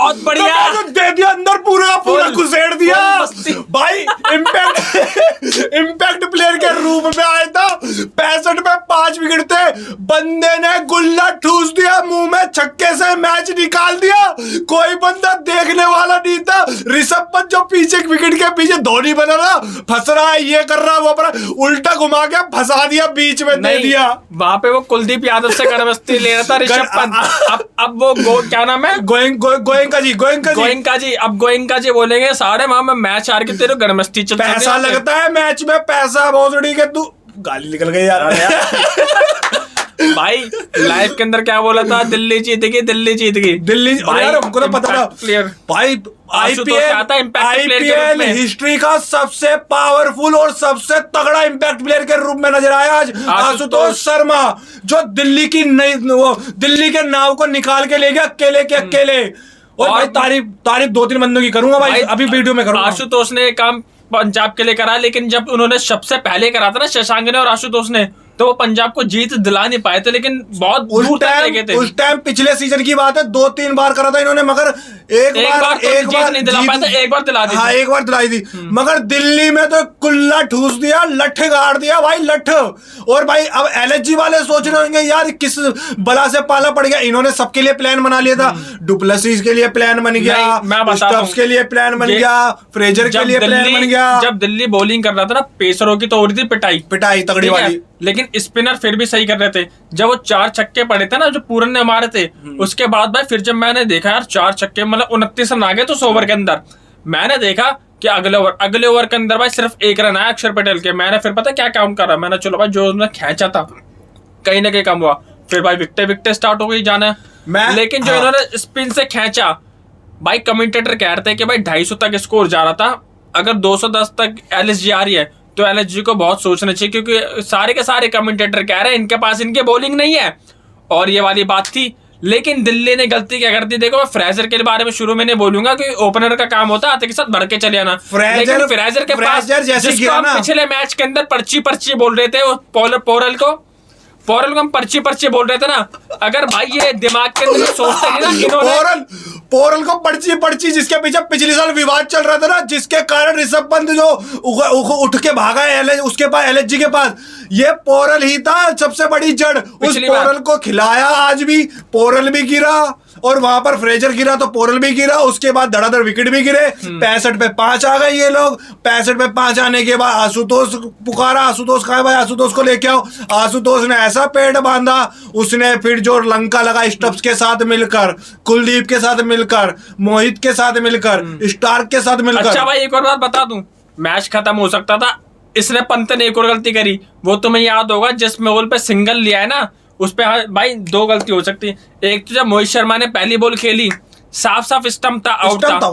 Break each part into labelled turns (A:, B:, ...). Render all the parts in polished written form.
A: बहुत बढ़िया
B: दे दिया अंदर, पूरा पूरा घुसेड़ दिया भाई। इम्पैक्ट प्लेयर के रूप में आया था। 65 में 5 विकेट थे, बंदे ने गुल्ला ठूस दिया मुंह में, छक्के से मैच निकाल दिया। कोई बंदा देखने वाला नहीं था। ऋषभ पंत जो पीछे विकेट के पीछे धोनी बना रहा, फंस रहा है, ये कर रहा है, वो कर रहा, उल्टा घुमा के फंसा दिया, बीच में दे दिया।
A: वहां पे वो कुलदीप यादव से गड़बस्ती ले रहा था ऋषभ पंत। अब वो क्या नाम है,
B: गोयंका जी।
A: अब गोयंका जी बोलेंगे साढ़े माह में मैच हार के तेरे गड़बस्ती चल,
B: पैसा लगता है मैच में, पैसा भोसड़ी के। तू गाली निकल गई यार।
A: भाई लाइव के अंदर क्या बोला था, दिल्ली जीत गई, दिल्ली जीत गई,
B: दिल्ली। यार हमको तो पता था भाई, आईपीएल हिस्ट्री का सबसे पावरफुल और सबसे तगड़ा इम्पैक्ट प्लेयर के रूप में नजर आया आज आशुतोष शर्मा, जो दिल्ली की दिल्ली के नाव को निकाल के ले गया अकेले के अकेले। और भाई तारीफ 2-3 बंदों की करूंगा भाई, अभी वीडियो में करूंगा।
A: आशुतोष ने काम पंजाब के लिए करा, लेकिन जब उन्होंने सबसे पहले करा था ना शशांक ने और आशुतोष ने, तो वो पंजाब को जीत दिला नहीं पाए थे, लेकिन बहुत दूर तक ले गए थे।
B: उस टाइम पिछले सीजन की बात है, 2-3 बार करा था इन्होंने, मगर एक बार
A: नहीं दिला पाया था, एक बार दिला दी।
B: हाँ, एक बार दिलाई थी, मगर दिल्ली में तो कुल्ला ठूस दिया, लठ गाड़ दिया भाई, लठ। और भाई अब एलएचजी वाले सोच रहे होंगे यार किस बला से पाला पड़ गया। इन्होंने सबके लिए प्लान बना लिया था, डुप्लेसिस के लिए प्लान बन गया, स्टब्स के लिए प्लान बन गया, फ्रेजर के लिए प्लान बन गया।
A: जब दिल्ली बॉलिंग कर रहा था ना, पेसरों की तो हो रही थी पिटाई तगड़ी वाली, लेकिन स्पिनर फिर भी सही कर रहे थे। जब वो 4 छक्के पड़े थे ना, जो पूरन ने मारे थे, उसके बाद भाई फिर जब मैंने देखा यार 4 छक्के, मतलब 29 रन आ गए तो 100 ओवर के अंदर, मैंने देखा कि अगले ओवर के अंदर भाई सिर्फ 1 रन आया अक्षर पटेल के। मैंने फिर पता क्या काउंट करा, मैंने चलो भाई जो उसने खींचा था कहीं ना कहीं कम हुआ, फिर भाई विकटे स्टार्ट हो गई जाना। लेकिन जो इन्होंने स्पिन से खींचा, भाई कमेंटेटर कह रहे थे कि भाई 250 तक स्कोर जा रहा था, अगर 210 तक एलएसजी आ रही है तो एलएसजी को बहुत सोचना चाहिए, क्योंकि सारे के सारे कमेंटेटर कह रहे हैं इनके पास इनके बॉलिंग नहीं है, और ये वाली बात थी। लेकिन दिल्ली ने गलती क्या कर दी, देखो मैं फ्रेजर के बारे में शुरू में नहीं बोलूंगा, क्योंकि ओपनर का काम होता है आते के साथ भर के चले आना। लेकिन फ्रेजर के पास जिसको हम पिछले मैच के अंदर पर्ची बोल रहे थे, वो पोरल को हम पर्ची बोल रहे थे ना, अगर भाई ये दिमाग के अंदर सोचते नहीं ना इन्होंने,
B: पोरल को पर्ची जिसके पीछे पिछले साल विवाद चल रहा था ना, जिसके कारण ऋषभ पंत जो उठ के भागा है उसके पास, एलएचजी के पास, ये पोरल ही था सबसे बड़ी जड़। उस पोरल को खिलाया, आज भी पोरल भी गिरा, और वहां पर फ्रेजर गिरा तो पोरल भी गिरा, उसके बाद धड़ाधड़ विकेट भी गिरे। 65 पे 5 आ गए ये लोग। 65 पे 5 आने के बाद आशुतोष पुकारा, आशुतोष कहा भाई आशुतोष को लेके आओ। आशुतोष ने ऐसा पेड़ बांधा, उसने फिर जो लंका लगा स्टब्स के साथ मिलकर, कुलदीप के साथ मिलकर, मोहित के साथ मिलकर, स्टार्क के साथ मिलकर।
A: अच्छा भाई एक और बात बता दूं, मैच खत्म हो सकता था, इसने पंत ने एक और गलती करी, वो तुम्हें याद होगा जिस बॉल पे सिंगल लिया है ना, उस पे भाई 2 गलती हो सकती है। एक तो जब मोहित शर्मा ने पहली बॉल खेली, साफ स्टंप था, आउट था,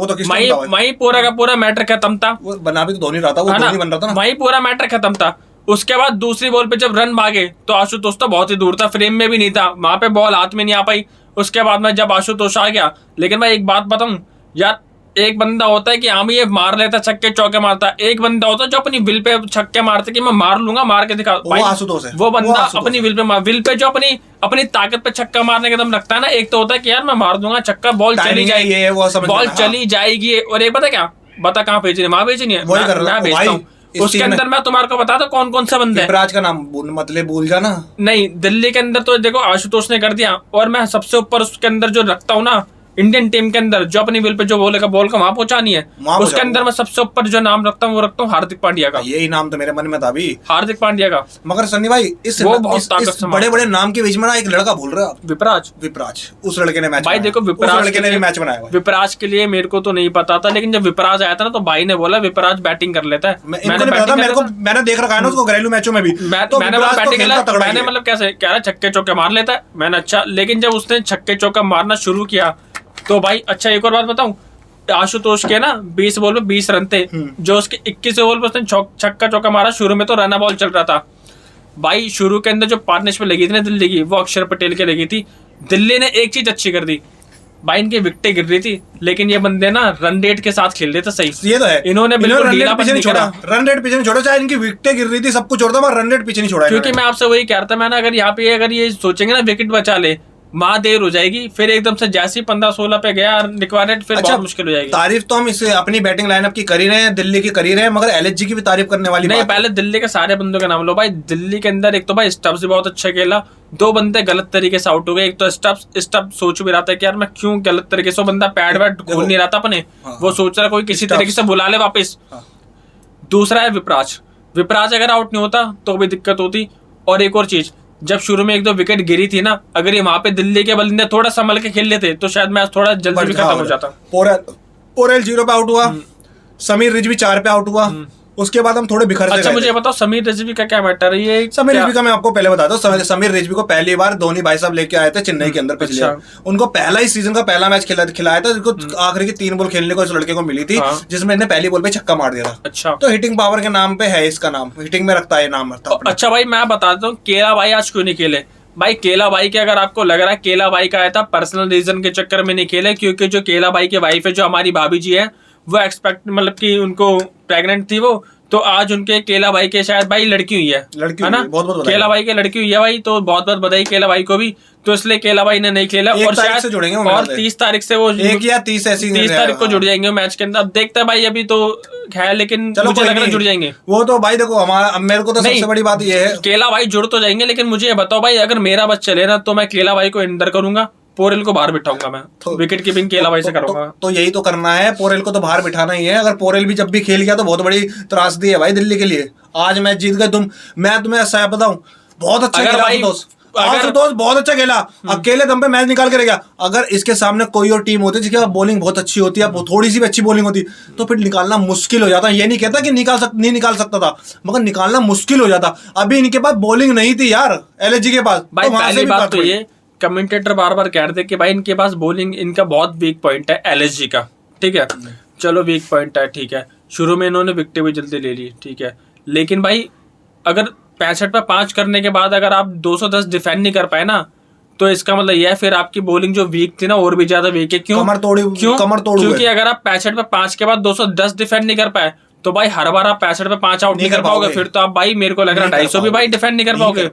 A: वहीं पूरा का पूरा मैटर खत्म था।
B: वो बना भी तो धोनी रहा था, वो धोनी बन रहा था ना,
A: वहीं पूरा मैटर खत्म था। उसके बाद दूसरी बॉल पे जब रन भागे तो आशुतोष तो बहुत ही दूर था, फ्रेम में भी नहीं था, वहां पे बॉल हाथ में नहीं आ पाई। उसके बाद में जब आशुतोष आ गया, लेकिन मैं एक बात बताऊं यार, एक बंदा होता है कि हाँ ये मार लेता, छक्के चौके मारता, एक बंदा होता है जो अपनी विल पे छक्के मारता कि मैं मार लूंगा, मार के दिखा।
B: वो आशुतोष है,
A: वो बंदा अपनी विल पे जो अपनी ताकत पे छक्का मारने का दम रखता है ना। एक तो होता है कि यार मैं मार दूंगा छक्का, बॉल चली जाएगी, बॉल चली जाएगी, और एक पता क्या, बता कहाँ भेजनी है, वहां भेजनी है, मैं भेजता हूँ। उसके अंदर मैं तुम्हारे को बताता कौन कौन सा बंदा है।
B: विपराज का नाम मतलब भूल जाना।
A: नहीं, दिल्ली के अंदर तो देखो आशुतोष ने कर दिया, और मैं सबसे ऊपर उसके अंदर जो रखता हूँ ना, इंडियन टीम के अंदर जो अपनी विल पे जो बॉल को वहां पहुंचानी है, उसके अंदर मैं सबसे ऊपर जो नाम रखता हूँ वो रखता हूँ हार्दिक पांड्या का।
B: यही नाम तो मेरे मन में था अभी,
A: हार्दिक पांड्या का।
B: मगर सन्नी भाई इस बड़े बड़े नाम के बीच में ना एक लड़का भूल रहा है, विपराज। उस लड़के ने मैच
A: भाई देखो
B: मैच बनाया।
A: विपराज के लिए मेरे को तो नहीं पता था, लेकिन जब विपराज आया था ना तो भाई ने बोला विपराज बैटिंग कर लेता है।
B: मैंने देख रखा है ना उसको घरेलू मैचों में भी,
A: मैंने मतलब कैसे कह रहा छक्के चौके मार लेता है, मैंने अच्छा। लेकिन जब उसने छक्के चौका मारना शुरू किया तो भाई अच्छा एक और बात बताऊं, आशुतोष के ना 20 बॉल में 20 रन थे, जो उसके 21 बॉल पर उसने छक्का चौका मारा। शुरू में तो रन बॉल चल रहा था भाई, शुरू के अंदर जो पार्टनरशिप लगी थी ना दिल्ली की, वो अक्षर पटेल के लगी थी। दिल्ली ने एक चीज अच्छी कर दी भाई, इनकी विकेटें गिर रही थी, लेकिन ये बंदे ना रन रेट के साथ खेल रहे थे सही।
B: ये तो है,
A: इन्होंने बिल्कुल ढीला पीछे नहीं छोड़ा,
B: रन रेट पीछे नहीं छोड़ा, चाहे इनकी विकेटें गिर रही थी, सब कुछ छोड़ा, रन रेट पीछे नहीं छोड़ा।
A: क्योंकि मैं आपसे वही कह रहा था, मैंने अगर यहाँ पे अगर ये सोचेंगे ना विकेट बचा ले, वहां देर हो जाएगी, फिर एकदम से जैसे 15-16 पे गया रिक्वायरमेंट, फिर बहुत मुश्किल हो जाएगी।
B: तारीफ तो हम इसे अपनी बैटिंग लाइनअप की कर ही रहे हैं, दिल्ली की कर ही रहे हैं, मगर एलएचजी की भी तारीफ करने वाली
A: नहीं,
B: बात
A: पहले दिल्ली के सारे बंदों के नाम लो भाई। दिल्ली के अंदर एक तो भाई स्टब्स भी बहुत अच्छा खेला, 2 बंदे गलत तरीके से आउट हो गए। एक तो स्टब्स सोच भी रहा था कि यार मैं क्यों गलत तरीके से, बंदा पैड वैड खोल नहीं रहा था अपने, वो सोच रहा कोई किसी तरीके से बुला ले वापस। दूसरा है विपराज अगर आउट नहीं होता तो भी दिक्कत होती। और एक और चीज, जब शुरू में 1-2 विकेट गिरी थी ना, अगर ये वहां पे दिल्ली के बल्ले थोड़ा संभल के खेल लेते तो शायद मैच थोड़ा जल्दी भी खत्म हो जाता।
B: पोरेल 0 पे आउट हुआ, समीर रिजवी 4 पे आउट हुआ, उसके बाद हम थोड़े बिखर से
A: अच्छा मुझे बताओ समीर रिजवी का क्या मैटर है? ये
B: समीर रिजवी का मैं आपको पहले बताता हूँ। समीर रिजवी को पहली बार धोनी भाई साहब लेके आए थे चेन्नई के अंदर पिछले बार। उनको पहला ही सीजन का पहला मैच खिलाया था, जिसको आखिरी की 3 बॉल खेलने को इस लड़के को मिली थी, जिसमें इसने पहली बॉल पे छक्का मार दिया था।
A: अच्छा,
B: तो हिटिंग पावर के नाम पे है इसका नाम, हिटिंग में रखता है नाम।
A: अच्छा भाई मैं बताता हूँ केला भाई आज क्यों नहीं खेले। भाई केला भाई के अगर आपको लग रहा है केला भाई का आया था पर्सनल रीजन के चक्कर में नहीं खेले, क्योंकि जो केला भाई की वाइफ है, जो हमारी भाभी जी है, वो एक्सपेक्ट मतलब कि उनको प्रेग्नेंट थी वो, तो आज उनके केला भाई के शायद भाई लड़की हुई है ना, बहुत केला भाई के लड़की हुई है भाई, तो बहुत बहुत बधाई केला भाई को भी। तो इसलिए केला भाई ने नहीं खेला और शायद जुड़ेंगे और 30 तारीख से वो
B: 1 या 30
A: तारीख को जुड़ जाएंगे मैच के अंदर। अब देखते हैं भाई, अभी तो है लेकिन मुझे लग रहा है जुड़ जाएंगे
B: वो तो भाई। देखो हमारा मेरे को तो सबसे बड़ी बात ये है
A: केला भाई जुड़ तो जाएंगे, लेकिन मुझे ये बताओ भाई, अगर मेरा बच्चा लेना तो मैं केला भाई को अंदर करूंगा, पोरेल को बाहर बिठाऊंगा मैं, विकेट कीपिंग केला भाई से करूंगा।
B: तो यही तो करना है, पोरेल को तो बाहर बिठाना ही है। अगर पोरेल भी जब भी खेल गया तो बहुत बड़ी त्रासदी है भाई दिल्ली के लिए। आज मैच जीत गए मैं तुम्हें ऐसा बताऊं, बहुत अच्छा खेला आशुतोष, बहुत अच्छा खेला, अकेले दम पे मैच निकाल के रह गया। अगर इसके सामने कोई और टीम होती जिसकी बॉलिंग बहुत अच्छी होती है, थोड़ी सी भी अच्छी बॉलिंग होती, तो फिर निकालना मुश्किल हो जाता। ये नहीं कहता कि नहीं निकाल सकता था, मगर निकालना मुश्किल हो जाता। अभी इनके पास बॉलिंग नहीं थी यार एलएचजी के पास।
A: भाई पहली बात तो ये कमेंटेटर बार बार कह रहे थे कि भाई इनके पास बॉलिंग, इनका बहुत वीक पॉइंट है एलएसजी का, ठीक है, चलो वीक पॉइंट है, ठीक है। शुरू में इन्होंने विकेट भी जल्दी ले ली, ठीक है, लेकिन भाई अगर 65 पे 5 करने के बाद अगर आप 210 डिफेंड नहीं कर पाए ना, तो इसका मतलब यह है फिर आपकी बॉलिंग जो वीक थी ना और भी ज्यादा वीक है। क्यों कमर तोड़, क्योंकि अगर आप 65 पे 5 के बाद 210 डिफेंड नहीं कर पाए तो भाई हर बार आप 65 पे 5 आउट नहीं कर पाओगे। फिर तो आप भाई मेरे को लग रहा है 250 भी भाई डिफेंड नहीं कर पाओगे,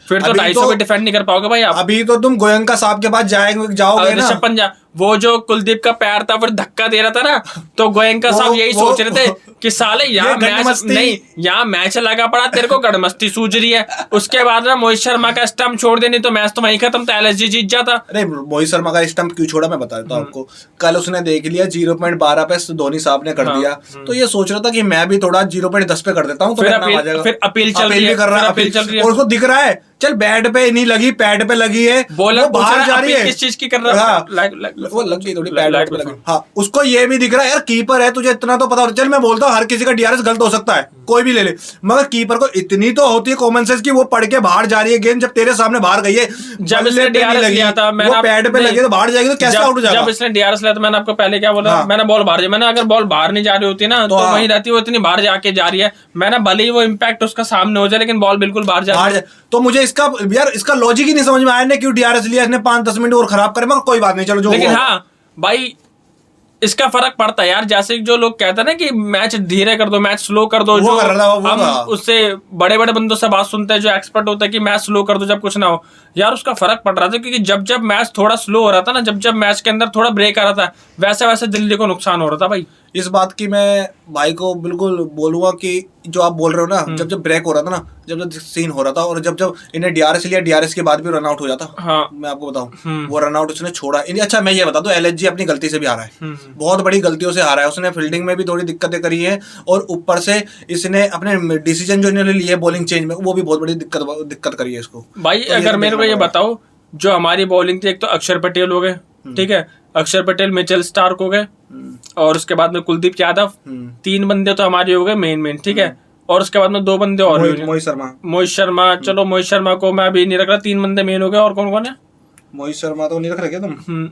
A: फिर तो 250 भी डिफेंड नहीं कर पाओगे भाई आप।
B: अभी तो तुम गोयंका साहब के पास जाओगे ना,
A: पंजा वो जो कुलदीप का पैर था फिर धक्का दे रहा था ना, तो गोयंका साहब यही सोच रहे थे कि साले यहाँ मैच नहीं, यहाँ मैच लगा पड़ा, तेरे को गड़मस्ती सूझ रही है। उसके बाद ना मोहित शर्मा का स्टंप छोड़ देनी तो मैच तो वहीं खत्म था, एलएसजी जीत जाता।
B: अरे मोहित शर्मा का स्टंप क्यों छोड़ा मैं बता देता हूँ आपको। कल उसने देख लिया 0.12 पे धोनी साहब ने कर दिया, तो ये सोच रहा था कि मैं भी थोड़ा 0.10 पे कर देता हूँ,
A: फिर अपील चल रही है,
B: और उसको दिख रहा है चल बैट पे नहीं लगी, पैड पे लगी है,
A: बॉलर
B: बाहर जा रही है,
A: किस चीज की कर रहा है,
B: वो लग गई थोड़ी पैड पे लगी। हाँ उसको ये भी दिख रहा है यार कीपर है, तुझे इतना तो पता। चल मैं बोलता हूँ हर किसी का डीआरएस गलत हो सकता है, कोई भी ले ले, मगर कीपर को इतनी तो होती है कॉमन सेंस की वो पढ़ के बाहर जा रही है गेंद, जब तेरे सामने बाहर गई है,
A: जब इसने डीआरएस लिया था
B: वो पैड पे लगी तो बाहर जाएगी, तो कैसे आउट हो जाएगा।
A: जब इसने डीआरएस लिया था मैंने आपको पहले क्या बोला, मैंने बॉल बाहर, मैंने अगर बॉल बाहर नहीं जा रही होती ना तो वहीं रहती, वो इतनी बाहर जाके जा रही है, मैंने भले ही वो इम्पैक्ट उसका सामने हो जाए लेकिन बॉल बिल्कुल बाहर जा रही है।
B: तो मुझे इसका यार इसका लॉजिक ही नहीं समझ में आया ने क्यों डीआरएस लिया इसने, 5-10 मिनट और खराब करे, मगर कोई बात नहीं चलो जो।
A: लेकिन हाँ भाई इसका फर्क पड़ता है यार, जैसे जो लोग कहते हैं ना कि मैच धीरे कर दो, मैच स्लो कर दो, जो हम उससे बड़े बड़े बंदों से बात सुनते हैं जो एक्सपर्ट होता है कि मैच स्लो कर दो जब कुछ ना हो, यार उसका फर्क पड़ रहा था। क्योंकि जब जब मैच थोड़ा स्लो हो रहा था ना, जब जब मैच के अंदर थोड़ा ब्रेक आ रहा था, वैसे वैसे दिल्ली को नुकसान हो रहा था भाई।
B: इस बात की मैं भाई को बिल्कुल बोलूंगा कि जो आप बोल रहे हो ना, जब जब ब्रेक हो रहा था ना, जब जब सीन हो रहा था और जब जब इन्हें डीआरएस लिया, डीआरएस के बाद भी रन आउट हो जाता।
A: हाँ
B: मैं आपको बताऊं वो रन आउट उसने छोड़ा। अच्छा मैं ये बता दूं एलएचजी अपनी गलती से भी हारा है, बहुत बड़ी गलतियों से हारा है। उसने फील्डिंग में भी थोड़ी दिक्कतें करी है और ऊपर से इसने अपने डिसीजन जो इन्होंने लिए बॉलिंग चेंज में, वो भी बहुत बड़ी दिक्कत करी है इसको
A: भाई। अगर मेरे को ये बताओ जो हमारी बॉलिंग थी, एक तो अक्षर पटेल हो गए, ठीक है, अक्षर पटेल, मिचेल स्टार्क हो गए, और उसके बाद में कुलदीप यादव, 3 बंदे तो हमारे हो गए मेन, ठीक है, और उसके बाद में 2 बंदे और मोहित शर्मा। चलो मोहित शर्मा को मैं अभी नहीं रख रहा, 3 बंदे मेन हो गए। और कौन कौन है?
B: मोहित शर्मा तो नहीं रख रहे तुम,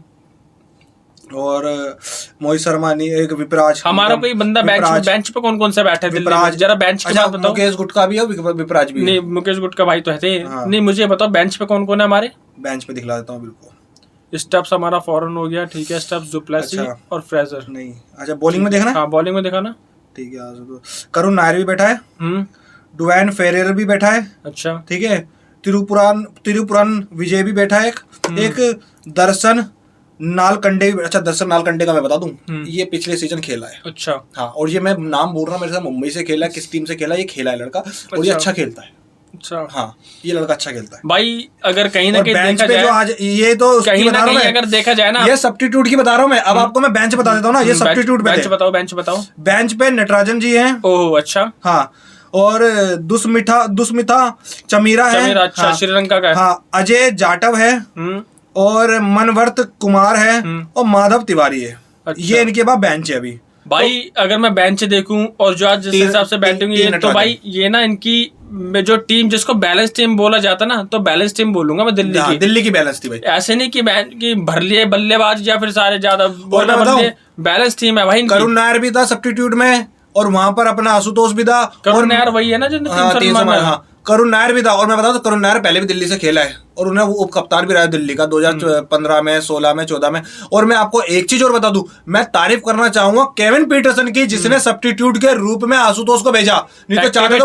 B: और मोहित शर्मा नहीं, एक विपराज।
A: हमारा कोई बंदा बेंच पे कौन कौन से बैठे थे जरा बेंच के बात बताओ।
B: मुकेश गुटका भी है, विपराज भी
A: नहीं, मुकेश गुटका भाई तो है नहीं। मुझे बताओ बेंच पे कौन कौन है हमारे?
B: बेंच पे दिखला देता हूँ बिल्कुल।
A: स्टब्स हमारा फॉरन हो गया, ठीक है, स्टब्स, डुप्लेसी और फ्रेजर।
B: नहीं अच्छा बॉलिंग में देखना।
A: हाँ बॉलिंग में देखा ना,
B: ठीक है। करुण नायर भी बैठा है, डुवैन फेरेर भी बैठा है,
A: अच्छा
B: ठीक है, तिरुपुरान विजय भी बैठा है एक दर्शन नालकंडे। अच्छा, दर्शन नालकंडे का मैं बता दूं, ये पिछले सीजन खेला है।
A: अच्छा।
B: हाँ, और ये मैं नाम बोल रहा हूँ, मेरे साथ मुंबई से खेला है, किस टीम से खेला है, ये खेला है लड़का, और ये अच्छा खेलता है।
A: अच्छा।
B: हाँ, ये लड़का अच्छा खेलता है
A: भाई। अगर कहीं ना कहीं देखा जाए,
B: जो आज ये तो
A: कहीं ना कहीं अगर देखा जाए ना,
B: ये सब्स्टिट्यूट की बता रहा हूँ मैं। अब आपको मैं बेंच बता देता हूँ ना, ये सब्स्टिट्यूट
A: बेंच बताओ, बेंच बताओ।
B: बेंच पे नटराजन जी हैं।
A: ओह अच्छा।
B: हाँ, और दुस्मिता चमीरा है।
A: अच्छा, हाँ, श्रीलंका का है।
B: हाँ, अजय जाटव है, और मनवर्त कुमार है, और माधव तिवारी है। अच्छा। ये इनके पास बेंच है अभी।
A: भाई तो, अगर मैं बेंच देखूं और जो आज जिस हिसाब से बैटिंग है, तो भाई ये ना इनकी जो टीम, जिसको बैलेंस टीम बोला जाता ना, तो बैलेंस टीम बोलूंगा मैं दिल्ली की बैलेंस थी भाई। ऐसे नहीं कि भर लिए बल्लेबाज या फिर सारे ज्यादा बैलेंस टीम है भाई।
B: करुण नायर भी था सब्स्टिट्यूट में, और वहां पर अपना आशुतोष भी था।
A: करुण नायर वही है ना जो 300 मारा।
B: हाँ, करुण नायर भी था। और मैं बताऊं तो करुण नायर पहले भी दिल्ली से खेला है, और उन्हें वो उप कप्तान भी रहा है दिल्ली का 2015 में, 16 में, 14 में। और मैं आपको एक चीज और बता दूं, मैं तारीफ करना चाहूंगा केविन पीटरसन की, जिसने सब्स्टिट्यूट के रूप में आशुतोष को भेजा। नहीं तो चाहता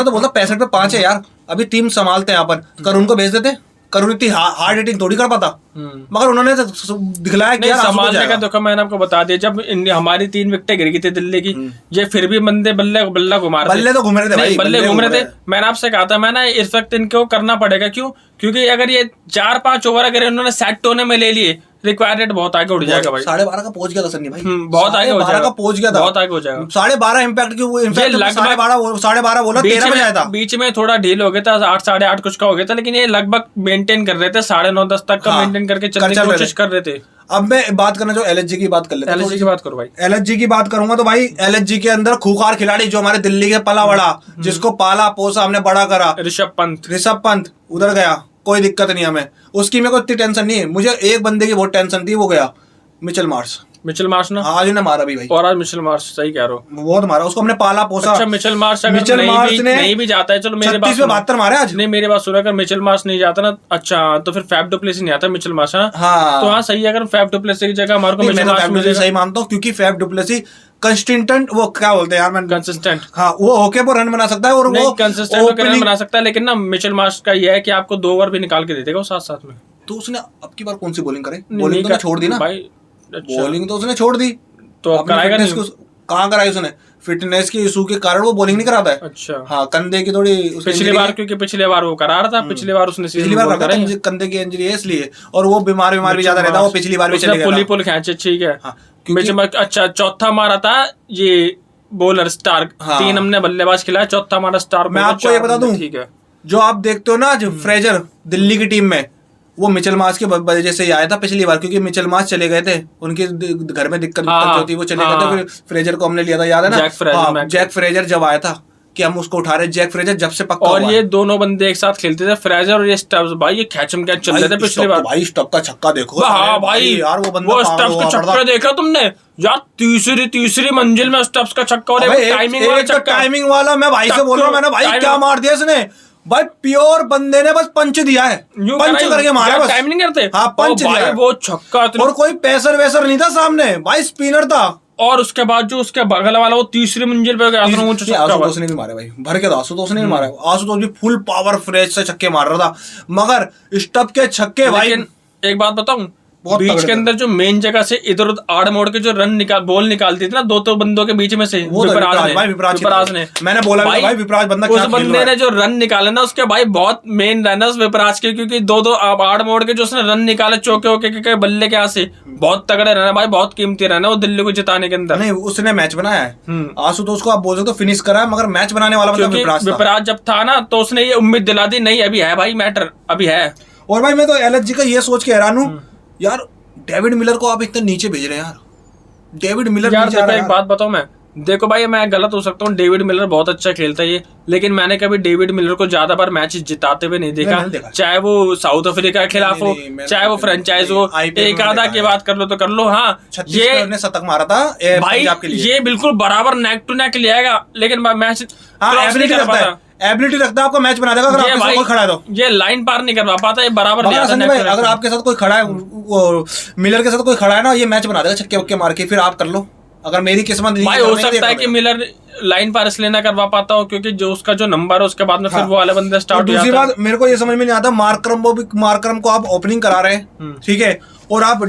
B: तो बोलता 65 पे 5 है यार, अभी टीम संभालते हैं अपन, करुण को भेज देते। करुण इतनी हार्ड हिटिंग थोड़ी कर पाता, मगर उन्होंने तो दिखलाया कि
A: संभालने का। देखो मैंने आपको बता दिया, जब हमारी 3 विकेटें गिर गई थी दिल्ली की, ये फिर भी बल्ले घुमा रहे थे।
B: बल्ले तो घूम रहे थे भाई,
A: बल्ले घूम रहे थे। मैंने आपसे कहा था, मैंने इस वक्त इनको करना पड़ेगा। क्यों? क्योंकि अगर ये 4-5 ओवर अगर इन्होंने सेट होने में ले लिए, रिक्वायर्ड रेट बहुत आगे उठ जाएगा भाई।
B: 12.5 का पहुंच गया था सन्नी भाई,
A: बहुत आगे हो जाएगा,
B: पहुंच गया था,
A: बहुत आगे हो जाएगा।
B: 12.5 इम्पैक्ट की, वो इम्पैक्ट 12.5 बोला, 13 बजे आया था।
A: बीच में थोड़ा ढील हो गया था, 8 साढ़े 8 कुछ का हो गया था, लेकिन ये लगभग मेंटेन कर रहे थे, 9:30-10 तक का मेंटेन करके चलने की कोशिश कर रहे थे।
B: अब मैं बात करना जो एलएचजी की बात कर लेते हैं।
A: एलएचजी की बात करो भाई।
B: एलएचजी की बात करूंगा तो भाई, एलएचजी के अंदर खूंखार खिलाड़ी जो हमारे दिल्ली के पला बड़ा, जिसको पाला पोसा हमने बड़ा करा, ऋषभ पंत उधर गया, कोई दिक्कत नहीं हमें उसकी, मेरे को इतनी टेंशन नहीं है। मुझे एक बंदे की बहुत टेंशन थी, वो गया मिचेल मार्श ना, आज ने मारा भी भाई। और
A: आज मिचेल मार्श, सही कह रहे हो,
B: बहुत मारा उसको हमने, पाला पोसा।
A: अच्छा, मिचेल मार्श अगर नहीं भी जाता है, चलो मेरे बात
B: 72 मारे आज।
A: नहीं, मेरी बात सुनो, अगर मिचेल मार्श नहीं जाता ना, अच्छा तो फिर फैफ डु प्लेसी नहीं आता, मिचेल मार्श है ना।
B: हाँ,
A: तो हाँ सही है, अगर फैफ डु प्लेसी की जगह हमारे को मिचेल मार्श
B: सही मानता हूँ, क्योंकि फैफ डु प्लेसी कंसिस्टेंट, वो क्या बोलते हैं यार, मैं
A: कंसिस्टेंट,
B: हाँ, वो होके वो रन बना सकता है, और वो
A: कंसिस्टेंट होकर रन बना सकता है। लेकिन ना मिचेल मार्श का ये है कि आपको 2 ओवर भी निकाल के दे देगा वो साथ में।
B: तो उसने अब की बार कौन सी बॉलिंग करे? बॉलिंग तो छोड़ दी ना
A: भाई,
B: बॉलिंग तो उसने छोड़ दी,
A: तो अब कराएगा नहीं।
B: कहाँ कराई उसने? फिटनेस के इशू के कारण वो बॉलिंग नहीं कराता है।
A: अच्छा,
B: हाँ, कंधे की थोड़ी
A: पिछली बार, क्योंकि पिछली बार वो करा रहा था, पिछली बार उसने
B: कंधे की इंजरी है इसलिए, और वो बीमार भी ज्यादा रहता है, वो पिछली बार भी चले गया,
A: पुली खींचे, ठीक है। अच्छा, चौथा मारा था ये बॉलर स्टार्क, 3 हमने बल्लेबाज खिलाया, चौथा हमारा स्टार्क।
B: मैं आपको ये बता दूं, ठीक है, जो आप देखते हो ना, जो फ्रेजर दिल्ली की टीम में, वो मिचेल मार्श के वजह से आया था पिछली बार, क्योंकि मिचेल मार्श चले गए थे, उनके घर में दिक्कत जो थी, वो चले गए थे, फिर फ्रेजर को हमने लिया था, याद है ना? जैक फ्रेजर जब आया था कि हम उसको उठा रहे, जैक फ्रेजर जब से पक्का
A: और ये दोनों बंदे एक साथ खेलते थे, फ्रेजर और ये स्टब्स, भाई ये कैचम कैच चल रहे थे पिछली बार
B: भाई। स्टब का छक्का देखो,
A: हाँ भाई यार, वो स्टब्स का छक्का देखा तुमने यार? तीसरी मंजिल में स्टब्स का छक्का, और
B: टाइमिंग वाला। मैं भाई से बोल रहा हूँ, मैंने भाई क्या मार दिया इसने भाई, प्योर बंदे ने बस पंच दिया है, पंच करके मारा बस,
A: टाइम नहीं करते।
B: हाँ, पंच दिया है,
A: वो छक्का,
B: और कोई पेसर वेसर नहीं था सामने भाई, स्पिनर था।
A: और उसके बाद जो उसके बगल वाला वो तीसरी मंजिल पे गया,
B: आशुतोष ने भी मारा भाई, भर के था, आशुतोष ने भी मारा। आशुतोष भी फुल पावर फ्रेश से छक्के मार रहा था, मगर स्टब के छक्के भाई। एक
A: बात बताऊं, बीच के अंदर जो मेन जगह से इधर उधर आड़ मोड़ के जो बॉल निकालती थी ना, 2 बंदों के बीच में से, विपराज ने, मैंने बोला भाई विपराज बंदा, उस बंदे ने जो रन निकाले ना, उसके भाई बहुत मेन रनर्स विपराज के, क्योंकि 2 आड़ मोड़ के जो उसने रन निकाले चौके होके बल्ले के से, बहुत तगड़े रन है भाई, बहुत कीमती रन है वो दिल्ली को जिताने के अंदर।
B: नहीं, उसने मैच बनाया है, आशुतोष को आप बोल सकते हो फिनिश करा है, मगर मैच बनाने वाला
A: विपराज जब था ना, तो उसने ये उम्मीद दिला दी, नहीं अभी है भाई मैटर, अभी है।
B: और भाई मैं तो एलएचजी का ये सोच के हैरान हूँ यार, डेविड मिलर को आप इतने नीचे भेज रहे हैं यार। डेविड मिलर
A: यार देखो, एक बात बताऊं मैं, देखो भाई मैं गलत हो सकता हूँ, डेविड मिलर बहुत अच्छा खेलता है ये, लेकिन मैंने कभी डेविड मिलर को ज्यादा बार मैच जिताते हुए नहीं देखा, चाहे वो साउथ अफ्रीका के खिलाफ हो, चाहे वो फ्रेंचाइज हो, एक आधा की बात कर लो तो कर लो। हाँ,
B: ये शतक मारा था
A: भाई, ये बिल्कुल बराबर नेक टू नेक लियाएगा, लेकिन मैच
B: एबिलिटी रखता है, आपको मैच बना देगा अगर आपके साथ कोई खड़ा है तो।
A: ये लाइन पार नहीं करवा पाता, ये बराबर नहीं आता।
B: भाई अगर आपके साथ कोई खड़ा है, मिलर के साथ कोई खड़ा है ना, ये मैच बना देगा छक्के वक्के मार के, फिर आप कर लो, अगर मेरी किस्मत नहीं
A: भाई हो सकता है कि मिलर लाइन पर इसलिए ना करवा पाता हो क्योंकि जो उसका जो नंबर है उसके बाद में फिर वो वाले बंदे स्टार्ट हो जाता है।
B: दूसरी बात मेरे को ये समझ में नहीं आता, मार्करम को आप ओपनिंग करा रहे हैं, ठीक है, और आप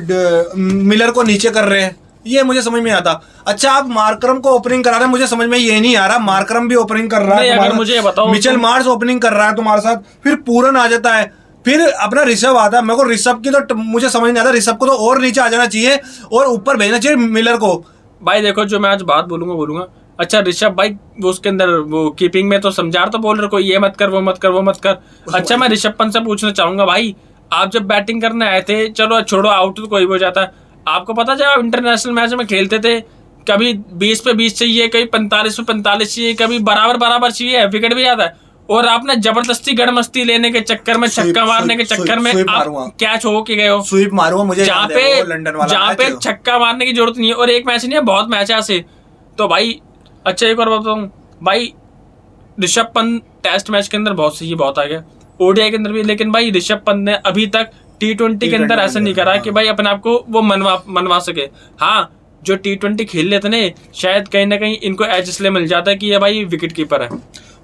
B: मिलर को नीचे कर रहे हैं, ये मुझे समझ में आता। अच्छा आप मार्करम को ओपनिंग करा रहे हैं, मुझे समझ में ये नहीं आ रहा, मार्करम भी ओपनिंग कर रहा है,
A: अगर मुझे बताओ
B: मिचेल मार्श ओपनिंग कर रहा है तुम्हारे साथ, फिर पूरन आ जाता है, फिर अपना ऋषभ आता है। मेरे को ऋषभ की तो मुझे समझ नहीं आता, ऋषभ को तो और नीचे आ जाना चाहिए और ऊपर भेजना चाहिए मिलर को।
A: भाई देखो जो मैं आज बात बोलूंगा अच्छा ऋषभ भाई वो उसके अंदर वो कीपिंग में तो समझा तो बोल रहे को ये मत कर वो मत कर वो मत कर। अच्छा मैं ऋषभ पंत से पूछना चाहूंगा भाई आप जब बैटिंग करने आए थे, चलो छोड़ो आउट तो कोई भी हो जाता है, आपको पता जब आप इंटरनेशनल मैच में खेलते थे कभी 20 पे 20 चाहिए, कभी 45 पे 45 चाहिए, कभी बराबर चाहिए, विकेट भी आता है, और आपने जबरदस्ती गड़मस्ती लेने के चक्कर में छक्का मारने के चक्कर में आप कैच हो के गए हो,
B: स्वीप मारूंगा मुझे
A: जहाँ पे छक्का मारने की जरूरत नहीं है, और एक मैच नहीं है बहुत मैच है ऐसे। तो भाई अच्छा एक और बताऊं भाई, ऋषभ पंत टेस्ट मैच के अंदर बहुत सही बहुत आ गया, ओडीआई के अंदर भी, लेकिन भाई ऋषभ पंत ने अभी तक T20 के अंदर ऐसा नहीं करा कि भाई अपने आप को वो मनवा सके। हाँ जो T20 खेल लेते ना शायद कहीं ना कहीं इनको एज इसलिए मिल जाता है कि ये भाई विकेट कीपर है।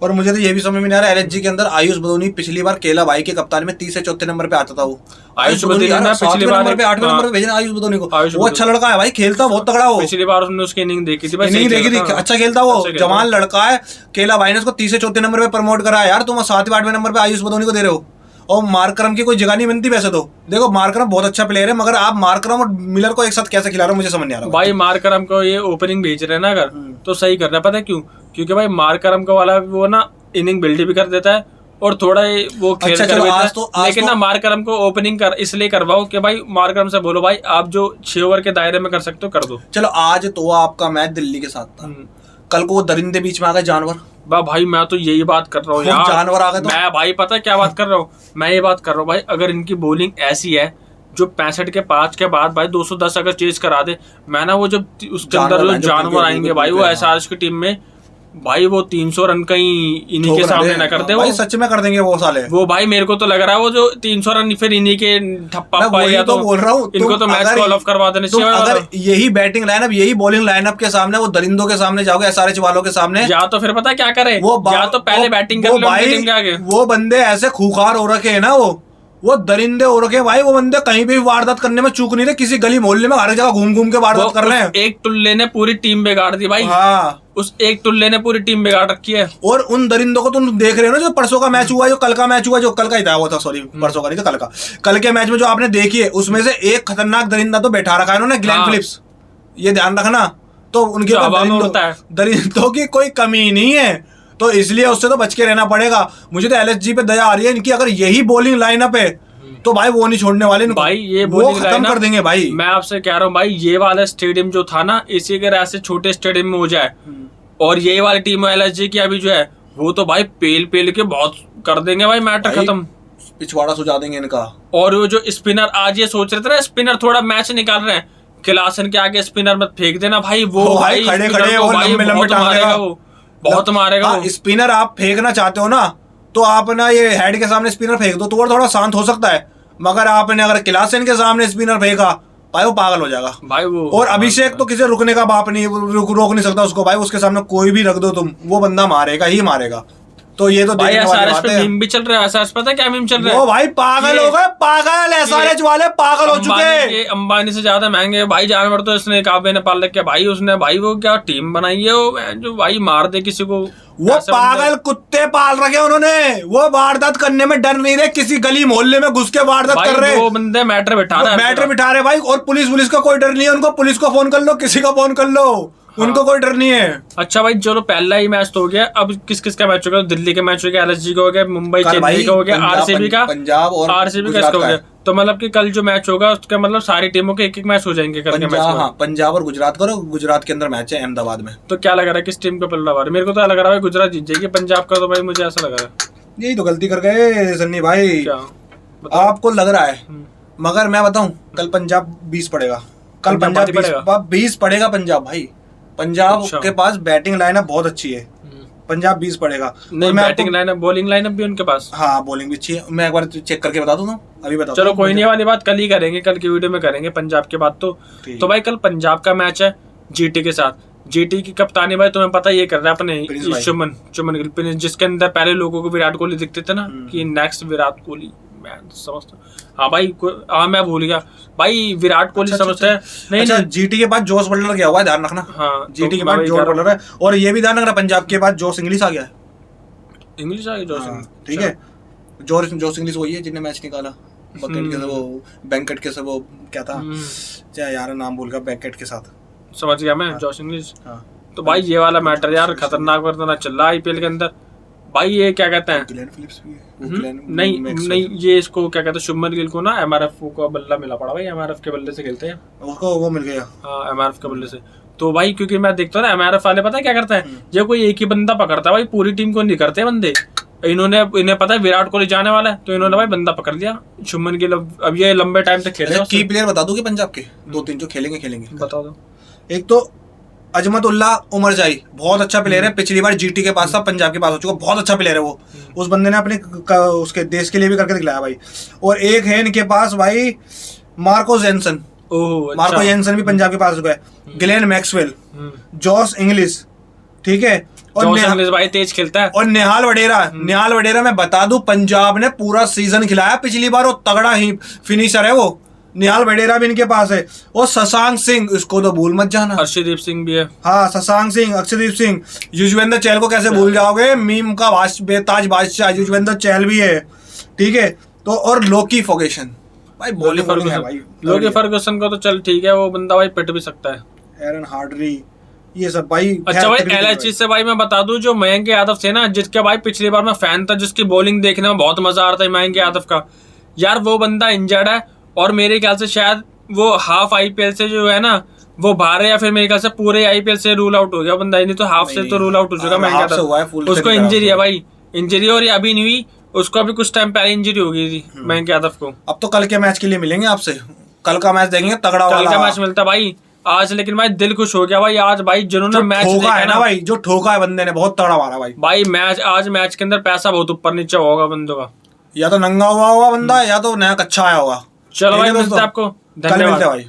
B: और मुझे तो ये भी समझ में नहीं आ रहा एलएचजी के अंदर आयुष बदोनी पिछली बार केला भाई के कप्तान में 30 से 34 नंबर पे आता था, वो आयुष बदोनी पिछली बार 8वें नंबर पे भेजना आयुष बदोनी को, वो अच्छा लड़का है भाई, खेलता बहुत तगड़ा वो,
A: पिछली बार उसने उसकी इनिंग देखी थी,
B: अच्छा खेलता वो, जवान लड़का है। केला भाई ने उसको 30 से 34 नंबर पे प्रमोट करा है यार, तुम 7वें 8वें नंबर पे आयुष बदोनी को दे रहे हो। और मार्करम की कोई जगह नहीं बनती वैसे तो, देखो मार्करम बहुत अच्छा प्लेयर है, मगर आप मार्करम और मिलर को एक साथ कैसे खिला रहे हो मुझे समझ नहीं आ रहा
A: भाई। मार्करम को ये ओपनिंग भेज रहे हैं ना अगर तो सही कर रहा है, पता है क्यों? क्योंकि भाई मार्करम का वाला वो ना इनिंग बिल्ड भी कर देता है और थोड़ा वो खेल कर देता है, लेकिन ना मार्करम को ओपनिंग कर इसलिए करवाओ कि भाई मार्करम से बोलो भाई आप जो 6 ओवर के दायरे में कर सकते हो कर दो।
B: चलो आज तो आपका मैच दिल्ली के साथ था, कल को वो दरिंदे बीच में आ गए जानवर,
A: भाई मैं तो यही बात कर रहा हूँ यार,
B: जानवर आ गए तो
A: मैं भाई पता है क्या बात कर रहा हूँ, मैं ये बात कर रहा हूँ भाई अगर इनकी बॉलिंग ऐसी है जो 65 के 5 के बाद भाई 210 अगर चेज करा दे, मैं ना वो जब उसके अंदर जो जानवर आएंगे भाई वो एसआरएच की टीम में भाई वो 300 रन कहीं इन्हीं के सामने ना कर दे
B: भाई, सच में कर देंगे वो साले।
A: वो भाई मेरे को तो लग रहा है वो जो 300 रन फिर इन्हीं के ठप्पा पाएगा, तो
B: बोल रहा हूँ
A: इनको तो मैच कॉल ऑफ करवा देने चाहिए।
B: अगर यही बैटिंग लाइनअप यही बॉलिंग लाइनअप के सामने वो दरिंदों के सामने जाओगे एसआरएच वालों के सामने,
A: या तो फिर पता क्या करे या तो पहले बैटिंग कर लो टीम के आगे।
B: वो बंदे ऐसे खूंखार हो रखे है ना, वो दरिंदे हो रखे भाई, वो बंदे कहीं भी वारदात करने में चूक नहीं रहे, किसी गली मोहल्ले में हर जगह घूम घूम के वारदात कर रहे हैं।
A: एक टुल्ले ने पूरी टीम बिगाड़ दी भाई,
B: हाँ
A: उस एक टुल्ले ने पूरी टीम बिगाड़ रखी है।
B: और उन दरिंदों को तुम देख रहे हो ना, जो परसों का मैच हुआ, जो कल का मैच हुआ, जो कल का ही था वो था, सॉरी परसों का नहीं था, कल के मैच में जो आपने देखी है उसमें से एक खतरनाक दरिंदा तो बैठा रखा है उन्होंने, ग्लेन फिलिप्स, ये ध्यान रखना। तो उनके दरिंदों की कोई कमी नहीं है, तो इसलिए उससे तो बच के रहना पड़ेगा। मुझे तो एलएसजी पे दया आ रही है इनकी, अगर यही बॉलिंग लाइनअप है तो भाई वो नहीं छोड़ने वाले
A: भाई, ये
B: वो खत्म कर देंगे भाई।
A: मैं आपसे कह रहा हूँ भाई ये वाला स्टेडियम जो था ना, इसी अगर ऐसे छोटे स्टेडियम में हो जाए और ये वाली टीम एलएसजी की अभी जो है वो तो भाई पेल के बहुत कर देंगे भाई, मैटर खत्म,
B: पिछवाड़ा सुझा देंगे इनका।
A: और वो जो स्पिनर आज ये सोच रहे थे ना, स्पिनर थोड़ा मैच निकाल रहे हैं, क्लासन के आगे स्पिनर मत फेंक देना भाई, वो भाई
B: खड़े खड़े
A: बहुत मारेगा।
B: स्पिनर आप फेंकना चाहते हो ना तो आप ना ये हेड के सामने स्पिनर फेंक दो तो वो थोड़ा शांत हो सकता है, मगर आपने अगर क्लासन के सामने स्पिनर फेंका भाई वो पागल हो जाएगा भाई वो। और अभिषेक तो किसी रुकने का बाप नहीं, रोक नहीं सकता उसको भाई, उसके सामने कोई भी रख दो तुम, वो बंदा मारेगा ही मारेगा। तो ये तो
A: भाई एसआरएच पे मीम भी चल रहा है, एसआरएच पता है क्या मीम चल रहा है?
B: वो भाई पागल हो गए, पागल एसआरएच वाले पागल हो चुके हैं।
A: ये अंबानी से ज्यादा महंगे भाई जानवर तो इसने काबे ने पाल रखे भाई, उसने भाई वो क्या टीम बनाई है वो जो भाई मार दे किसी को,
B: वो पागल कुत्ते पाल रखे उन्होंने, वो वारदात करने में डर नहीं रहे, किसी गली मोहल्ले में घुस के वारदात कर रहे,
A: वो बंदे मैटर बिठा
B: रहे भाई। और पुलिस का कोई डर नहीं है उनको, पुलिस को फोन कर लो, किसी का फोन कर लो, उनको कोई डर नहीं है।
A: अच्छा भाई चलो पहला ही मैच तो हो गया, अब किस किस का मैच हो गया? दिल्ली का मैच हो गया, एलएसजी का हो गया, मुंबई चेन्नई का हो गया, आरसीबी का,
B: पंजाब और
A: आरसीबी का इसका हो गया। तो मतलब कि कल जो मैच होगा उसका मतलब सारी टीमों के एक मैच हो जाएंगे कल के मैच में।
B: हाँ, पंजाब और गुजरात करो, गुजरात के अंदर मैच है अहमदाबाद में।
A: तो क्या लग रहा है किस टीम का पलड़ा भारी? मेरे को तो लग रहा है गुजरात जीत जाएगी, पंजाब का तो भाई मुझे ऐसा लग रहा है।
B: यही तो गलती कर गए सन्नी भाई।
A: क्या
B: आपको लग रहा है? मगर मैं बताऊं कल पंजाब 20 पड़ेगा, कल पंजाब 20 पड़ेगा पंजाब भाई। पंजाब के पास बैटिंग लाइनअप बहुत अच्छी है, पंजाब 20 पड़ेगा।
A: नहीं बैटिंग लाइनअप, बॉलिंग लाइनअप भी उनके पास,
B: हाँ बॉलिंग भी अच्छी है। मैं एक बार चेक करके बता दूं, अभी बता।
A: चलो कोई नहीं, वाली बात कल ही करेंगे, कल की वीडियो में करेंगे पंजाब के बाद। तो भाई कल पंजाब का मैच है, जीटी के साथ। जीटी की कप्तानी भाई तुम्हें पता ये कर रहा है अपने शुभमन गिल, जिसके अंदर पहले लोगों को विराट कोहली दिखते थे ना कि नेक्स्ट विराट कोहली, मैं समझता हाँ भाई, हाँ मैं भूल गया भाई, विराट कोहली समझते हैं। नहीं
B: अच्छा, जीटी के बाद जोस बटलर गया हुआ है, ध्यान रखना।
A: हाँ,
B: जीटी के बाद जोस बटलर है, और ये भी ध्यान रखना पंजाब के बाद जोस इंग्लिश आ गया है।
A: इंग्लिश आ गया जोस,
B: ठीक है। जोस इंग्लिश वही है जिन्हें मैच निकाला बकेट के, वो बैंकेट के, वो क्या था क्या यार नाम भूल गया, बैंकेट के साथ,
A: समझ गया मैं। जोस इंग्लिश। तो भाई ये वाला मैटर यार खतरनाक चल रहा है आईपीएल के अंदर भाई। ये क्या कहते हैं,
B: ग्लेन फिलिप्स भी
A: नहीं ये इसको क्या कहते हैं, शुभमन गिल को ना एमआरएफ को बल्ला मिला पड़ा भाई, एमआरएफ के बल्ले से खेलते हैं
B: उसको, वो मिल गया।
A: हाँ एमआरएफ के बल्ले से। तो भाई क्योंकि मैं देखता हूँ ना एमआरएफ वाले पता है क्या करता है, ये कोई एक ही बंदा पकड़ता है भाई, पूरी टीम को नहीं करते बंदे। इन्हें पता है विराट कोहली जाने वाला है, तो इन्होंने भाई बंदा पकड़ लिया शुभमन गिल। अब ये लंबे टाइम तक खेल रहे हैं।
B: की प्लेयर बता दूं कि पंजाब के 2-3 जो खेलेंगे
A: बता दो।
B: एक तो अजमतुल्ला उमर जाई, बहुत अच्छा प्लेयर है, पिछली बार जीटी के पास था, पंजाब के पास हो चुका, बहुत अच्छा प्लेयर है वो। उस बंदे ने अपने उसके देश के लिए भी करके दिखलाया भाई। और एक है इनके पास भाई मार्को जेनसन, मार्को जेनसन भी पंजाब के पास हो गया। ग्लेन मैक्सवेल, जॉस इंग्लिश, ठीक है, और
A: भाई तेज खेलता है।
B: और निहाल वडेरा मैं बता दूं पंजाब ने पूरा सीजन खिलाया पिछली बार, वो तगड़ा ही फिनिशर है वो। निहाल वडेरा भी इनके पास है। और शशांक सिंह, इसको तो भूल मत जाना।
A: अर्शदीप सिंह भी है।
B: हाँ, शशांक सिंह, अक्षरदीप सिंह, युजवेंद्र चहल को कैसे भूल जाओगे, मीम का बेताज बादशाह युजवेंद्र चहल भी है, ठीक है। तो और लोकी फर्गुसन भाई, बॉलिंग है भाई।
A: लोकी फर्गुसन को तो चल ठीक है, वो बंदा भाई पिट भी सकता है।
B: एरन हार्डरी, ये सब भाई।
A: अच्छा भाई एलएचसी से भाई मैं बता दूं, जो मयंक यादव थे ना, जिसके भाई पिछली बार मैं फैन था, जिसकी बॉलिंग देखने में बहुत मजा आ रहा था मयंक यादव का, यार वो बंदा इंजर्ड है। और मेरे ख्याल से शायद वो हाफ आईपीएल से जो है ना वो बाहर है, या फिर मेरे ख्याल से पूरे आईपीएल से रूल आउट हो गया बंदा, नहीं तो हाफ से तो रूल आउट हो चुका मयंक यादव। उसको इंजरी है भाई, इंजरी, और ये अभी नहीं हुई, उसको अभी कुछ टाइम पहले इंजरी हो गई थी मयंक यादव को।
B: अब तो कल के मैच के लिए मिलेंगे आपसे, कल का मैच देखेंगे तगड़ा वाला।
A: कल का मैच मिलता भाई आज, लेकिन भाई दिल खुश हो गया भाई आज भाई, जिन्होंने मैच देखा है ना भाई,
B: जो ठोका है बंदे ने, बहुत तगड़ा मारा भाई।
A: मैच आज मैच के अंदर पैसा बहुत ऊपर नीचे होगा बंदों का,
B: या तो नंगा हुआ होगा बंदा, या तो नया कच्चा आया होगा।
A: चलो भाई मिलते हैं आपको,
B: कल मिलते हैं भाई।